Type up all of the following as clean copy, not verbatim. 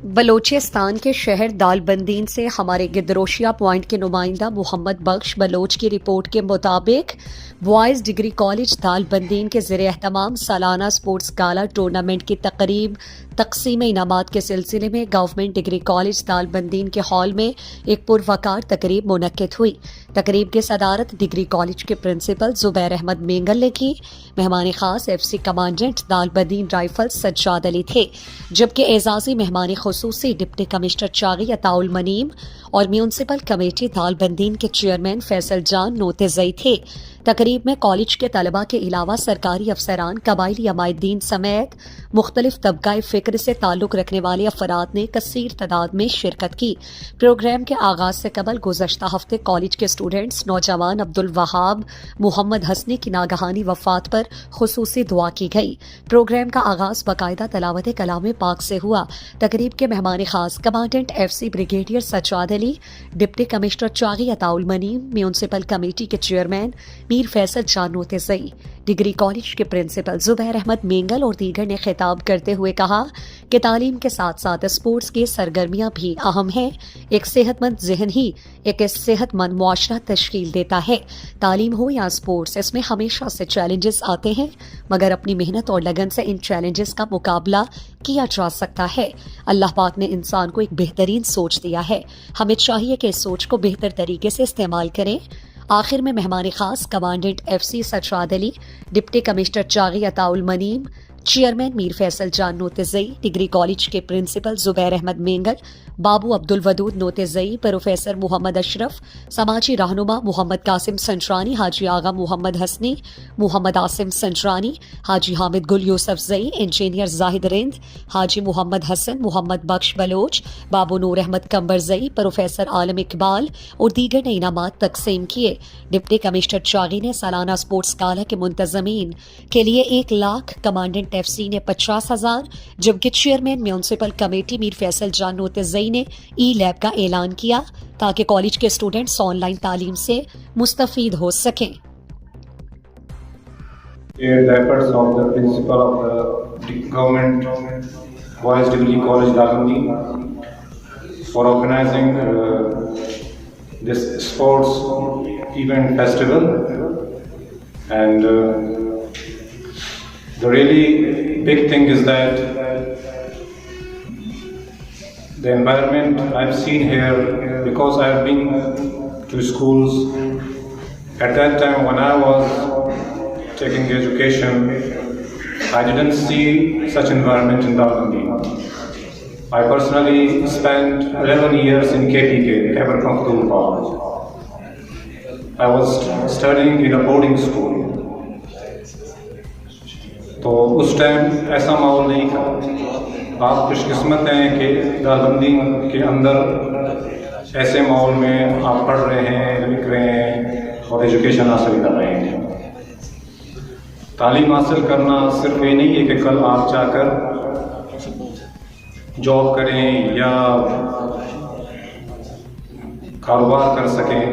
بلوچستان کے شہر دالبندین سے ہمارے گدروشیا پوائنٹ کے نمائندہ محمد بخش بلوچ کی رپورٹ کے مطابق بوائز ڈگری کالج دالبندین کے زیر اہتمام سالانہ سپورٹس گالا ٹورنامنٹ کی تقریب تقسیم انعامات کے سلسلے میں گورنمنٹ ڈگری کالج دالبندین کے ہال میں ایک پروقار تقریب منعقد ہوئی۔ تقریب کی صدارت ڈگری کالج کے پرنسپل زبیر احمد مینگل نے کی۔ مہمان خاص F C commandant Dalbandin rifle Sajjad Ali تھے، جبکہ اعزازی مہمان خصوصی ڈپٹی کمشنر چاغی عطاء المنیم اور میونسپل کمیٹی دالبندین کے چیئرمین فیصل جان نوتزئی تھے۔ تقریب میں کالج کے طلباء کے علاوہ سرکاری افسران، قبائلی عمائدین سمیت مختلف طبقہ فکر سے تعلق رکھنے والے افراد نے کثیر تعداد میں شرکت کی۔ پروگرام کے آغاز سے قبل گزشتہ ہفتے کالج کے اسٹوڈنٹس نوجوان عبدالوہاب محمد حسنی کی ناگہانی وفات پر خصوصی دعا کی گئی۔ پروگرام کا آغاز باقاعدہ تلاوت کلام پاک سے ہوا۔ تقریب کے مہمان خاص commandant F C brigadier Sajjad Ali, deputy commissioner Chagai Atta Almunim, municipal committee کے chairman Mir Faisal Jan Notezai, degree college کے پرنسپل زبیر احمد مینگل اور دیگر نے خطاب کرتے ہوئے کہا کہ تعلیم کے ساتھ ساتھ اسپورٹس کی سرگرمیاں بھی اہم ہیں۔ ایک صحت مند ذہن ہی ایک صحت مند معاشرہ تشکیل دیتا ہے۔ تعلیم ہو یا اسپورٹس، اس میں ہمیشہ سے چیلنجز آتے ہیں، مگر اپنی محنت اور لگن سے ان چیلنجز کا مقابلہ کیا جا سکتا ہے۔ اللہ پاک نے انسان کو ایک بہترین سوچ دیا ہے، ہمیں چاہیے کہ اس سوچ کو بہتر طریقے سے استعمال کریں۔ آخر میں مہمان خاص کمانڈنٹ ایف سی Sajjad Ali, deputy commissioner Chagai Atta المنیم، chairman Mir Faisal Jan Notezai, degree college کے پرنسپل زبیر احمد مینگل، بابو عبدالودود نوتزئی، پروفیسر محمد اشرف، سماجی رہنما محمد قاسم سنجرانی، حاجی آغا محمد حسنی، محمد عاصم سنجرانی، حاجی حامد گل یوسف زئی، انجینئر زاہد رند، حاجی محمد حسن، محمد بخش بلوچ، بابو نور احمد کمبرزئی، پروفیسر عالم اقبال اور دیگر نے انعامات تقسیم کیے۔ ڈپٹی کمشنر چاغی نے سالانہ سپورٹس گالا کے منتظمین کے لیے 1 لاکھ، کمانڈنٹ ایف سی نے 50,000، جبکہ چیئرمین میونسپل کمیٹی میر فیصل جان نوتزئی نے ای لیب کا اعلان کیا تاکہ کالج کے اسٹوڈنٹس آن لائن تعلیم سے مستفید ہو سکیں۔ The efforts of the principal of the government boys degree college Dalbandeen for organizing this sports event festival, and the really big thing is that the environment I've seen here, because I've been to schools at that time when I was taking education, I didn't see such environment in Dalbandeen. I personally spent 11 years in KPK, Khyber Pakhtunkhwa. I was studying in a boarding school. تو اس time ایسا ماحول نہیں تھا۔ آپ خوش قسمت ہیں کہ دالبندین کے اندر ایسے ماحول میں آپ پڑھ رہے ہیں، لکھ رہے ہیں اور ایجوکیشن حاصل کر رہے ہیں۔ تعلیم حاصل کرنا صرف یہ نہیں ہے کہ کل آپ جا کر جاب کریں یا کاروبار کر سکیں۔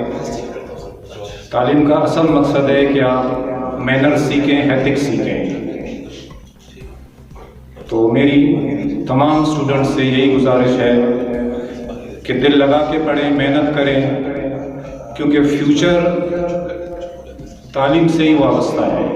تعلیم کا اصل مقصد ہے کہ آپ مینر سیکھیں، ایتھکس سیکھیں۔ تو میری تمام اسٹوڈنٹس سے یہی گزارش ہے کہ دل لگا کے پڑھیں، محنت کریں، کیونکہ فیوچر تعلیم سے ہی وابستہ ہے۔